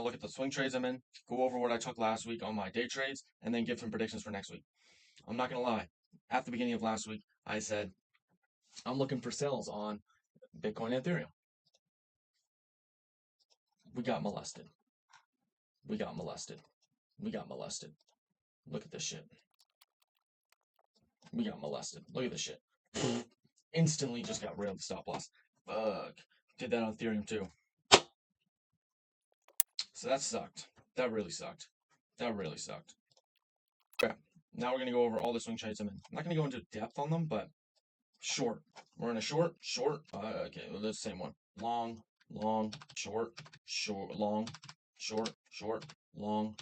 to look at the swing trades I'm in, go over what I took last week on my day trades, and then give some predictions for next week. I'm not going to lie. At the beginning of last week, I said, I'm looking for sells on Bitcoin and Ethereum. We got molested. We got molested. We got molested. Look at this shit. We got molested. Look at this shit. Instantly just got rid of the stop loss. Fuck. Did that on Ethereum too. So that sucked. That really sucked. That really sucked. Okay. Now we're going to go over all the swing trades I'm in. I'm not going to go into depth on them, but short. We're in a short. Okay, well, that's the same one. Long, short, long, short, long,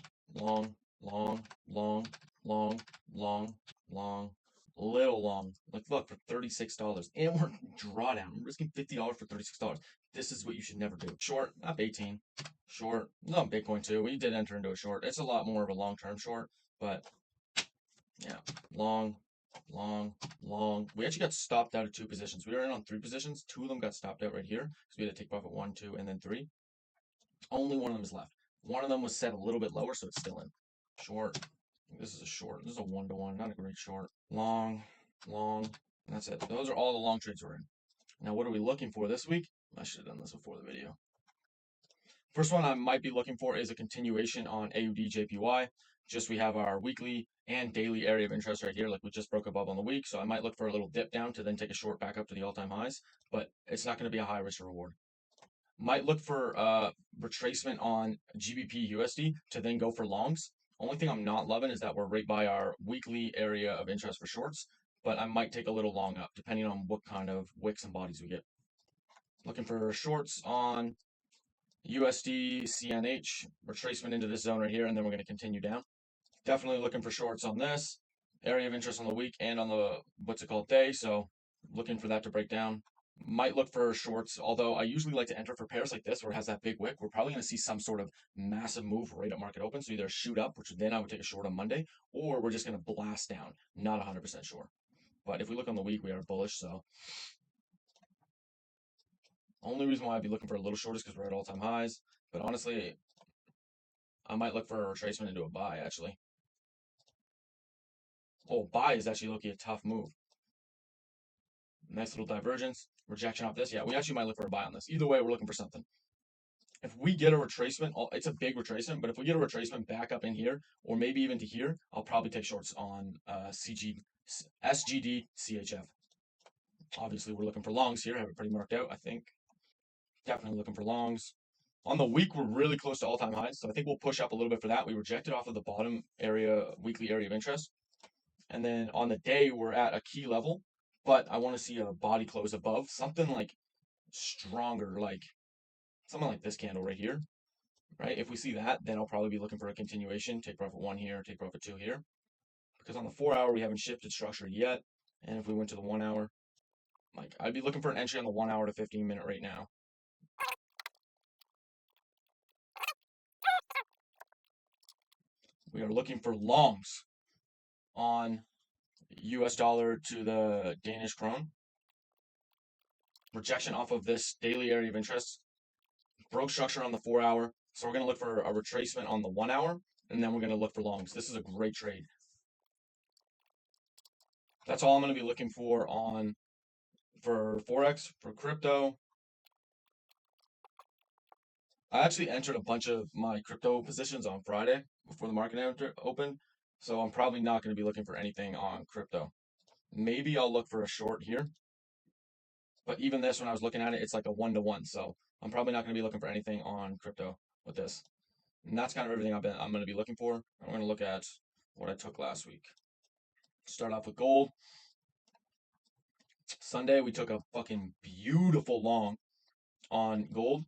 little long. Like, look, for $36. And we're drawdown. We're risking $50 for $36. This is what you should never do. Short, up 18. Short, no, Bitcoin too. We did enter into a short. It's a lot more of a long-term short, but yeah, long. We actually got stopped out of 2 positions. We were in on 3 positions. 2 of them got stopped out right here. So we had to take profit 1, 2, and then 3. Only one of them is left. One of them was set a little bit lower, so it's still in. Short. This is a short. This is a 1-to-1. Not a great short. Long. And that's it. Those are all the long trades we're in. Now, what are we looking for this week? I should have done this before the video. First one I might be looking for is a continuation on EURUSD. Just we have our weekly and daily area of interest right here, like we just broke above on the week. So I might look for a little dip down to then take a short back up to the all-time highs, but it's not going to be a high risk reward. Might look for retracement on GBPUSD to then go for longs. Only thing I'm not loving is that we're right by our weekly area of interest for shorts, but I might take a little long up depending on what kind of wicks and bodies we get. Looking for shorts on USD, CNH, retracement into this zone right here, and then we're going to continue down. Definitely looking for shorts on this area of interest on the week and on the, what's it called, day. So looking for that to break down. Might look for shorts, although I usually like to enter for pairs like this where it has that big wick. We're probably going to see some sort of massive move right at market open. So either shoot up, which then I would take a short on Monday, or we're just going to blast down. Not 100% sure. But if we look on the week, we are bullish. So only reason why I'd be looking for a little short is because we're at all-time highs. But honestly, I might look for a retracement into a buy, actually. Oh, buy is actually looking a tough move. Nice little divergence. Rejection off this. Yeah, we actually might look for a buy on this. Either way, we're looking for something. If we get a retracement, it's a big retracement, but if we get a retracement back up in here, or maybe even to here, I'll probably take shorts on SGD, CHF. Obviously, we're looking for longs here. I have it pretty marked out, I think. Definitely looking for longs. On the week, we're really close to all-time highs, so I think we'll push up a little bit for that. We rejected off of the bottom area, weekly area of interest. And then on the day, we're at a key level, but I want to see a body close above, something like stronger, like something like this candle right here, right? If we see that, then I'll probably be looking for a continuation, take profit 1 here, take profit 2 here. Because on the 4-hour, we haven't shifted structure yet. And if we went to the 1-hour, like I'd be looking for an entry on the 1-hour to 15-minute right now. We are looking for longs on US dollar to the Danish krone. Rejection off of this daily area of interest. Broke structure on the 4-hour. So we're going to look for a retracement on the 1-hour, and then we're going to look for longs. This is a great trade. That's all I'm going to be looking for for Forex, for crypto. I actually entered a bunch of my crypto positions on Friday before the market opened, so I'm probably not going to be looking for anything on crypto. Maybe I'll look for a short here, but even this, when I was looking at it, it's like a 1-to-1, so I'm probably not going to be looking for anything on crypto with this. And that's kind of everything I'm going to be looking for. I'm going to look at what I took last week. Start off with gold. Sunday, we took a fucking beautiful long on gold.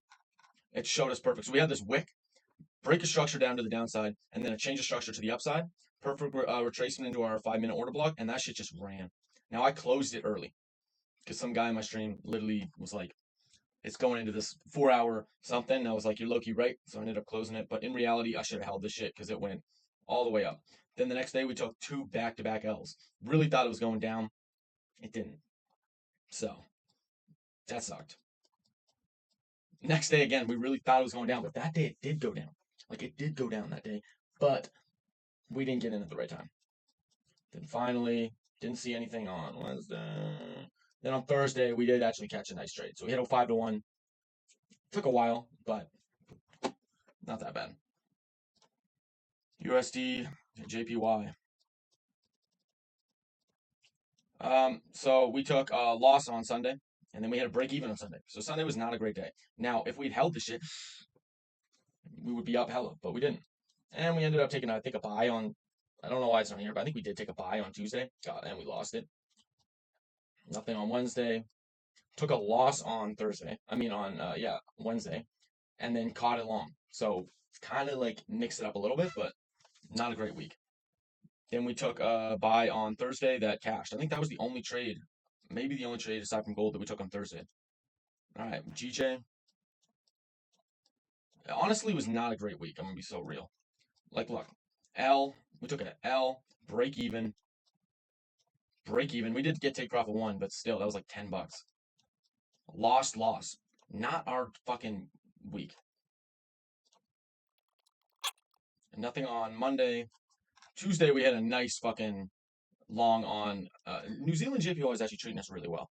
It showed us perfect. So we had this wick, break a structure down to the downside, and then a change of structure to the upside. Perfect retracement into our 5-minute order block, and that shit just ran. Now, I closed it early because some guy in my stream literally was like, it's going into this 4-hour something. And I was like, you're low-key right. So I ended up closing it. But in reality, I should have held this shit because it went all the way up. Then the next day, we took 2 back-to-back L's. Really thought it was going down. It didn't. So that sucked. Next day, again, we really thought it was going down. But that day, it did go down. Like, it did go down that day, but we didn't get in at the right time. Then finally, didn't see anything on Wednesday. Then on Thursday, we did actually catch a nice trade. So we hit a 5-to-1. Took a while, but not that bad. USD, JPY. So we took a loss on Sunday, and then we had a break even on Sunday. So Sunday was not a great day. Now, if we'd held the shit, we would be up hella, but we didn't. And we ended up taking, I think, a buy on, I don't know why it's not here, but I think we did take a buy on Tuesday. And we lost it. Nothing on Wednesday. Took a loss on Thursday. Wednesday. And then caught it long. So kind of like mixed it up a little bit, but not a great week. Then we took a buy on Thursday that cashed. I think that was the only trade, maybe the only trade aside from gold that we took on Thursday. All right, GJ. Honestly, was not a great week. I'm going to be so real. Like, look, we took an L, break even. We did get take profit 1, but still, that was like $10. Loss. Not our fucking week. And nothing on Monday. Tuesday, we had a nice fucking long on New Zealand JPY is actually treating us really well.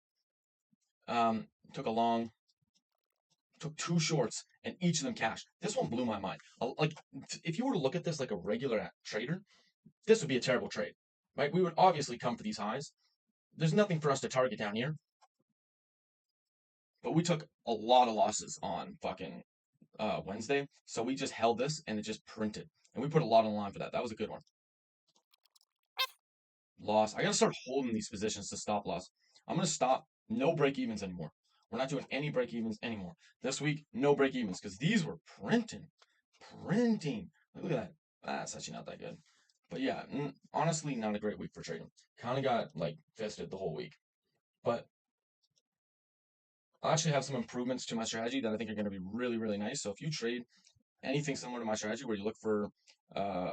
Took a long, took 2 shorts, and each of them cashed. This one blew my mind. Like, if you were to look at this like a regular trader, this would be a terrible trade, right? We would obviously come for these highs. There's nothing for us to target down here. But we took a lot of losses on fucking Wednesday, so we just held this, and it just printed. And we put a lot on the line for that. That was a good one. Loss. I gotta start holding these positions to stop loss. I'm gonna stop. No break evens anymore. We're not doing any break evens anymore. This week, no break evens because these were printing. Look at that. That's actually not that good. But yeah, honestly, not a great week for trading. Kind of got like fisted the whole week. But I actually have some improvements to my strategy that I think are going to be really, really nice. So if you trade anything similar to my strategy where you look for,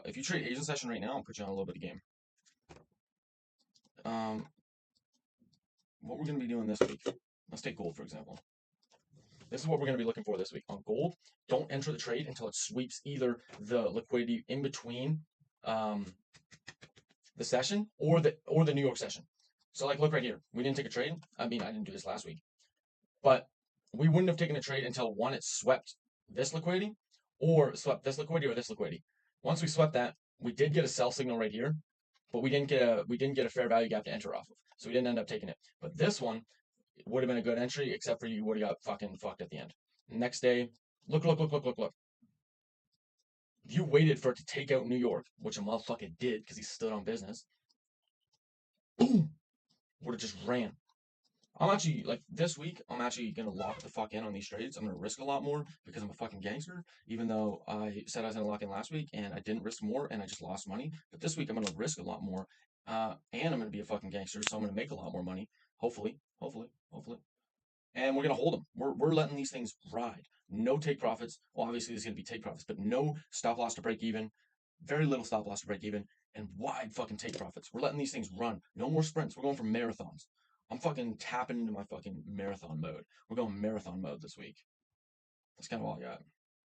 if you trade Asian session right now, I'll put you on a little bit of game. What we're going to be doing this week. Let's take gold, for example. This is what we're going to be looking for this week. On gold, don't enter the trade until it sweeps either the liquidity in between the session or the New York session. So like, look right here. We didn't take a trade. I mean, I didn't do this last week. But we wouldn't have taken a trade until one, it swept this liquidity or swept this liquidity or this liquidity. Once we swept that, we did get a sell signal right here, but we didn't get a fair value gap to enter off of. So we didn't end up taking it. But this one would have been a good entry, except for you would have got fucking fucked at the end. Next day, look. You waited for it to take out New York, which a motherfucker did because he stood on business. Boom! Would have just ran. I'm actually, like, this week, I'm actually going to lock the fuck in on these trades. I'm going to risk a lot more because I'm a fucking gangster, even though I said I was going to lock in last week, and I didn't risk more, and I just lost money. But this week, I'm going to risk a lot more, and I'm going to be a fucking gangster, so I'm going to make a lot more money, hopefully. And we're going to hold them. We're letting these things ride. No take profits. Well, obviously, there's going to be take profits, but no stop loss to break even, very little stop loss to break even, and wide fucking take profits. We're letting these things run. No more sprints. We're going for marathons. I'm fucking tapping into my fucking marathon mode. We're going marathon mode this week. That's kind of all I got.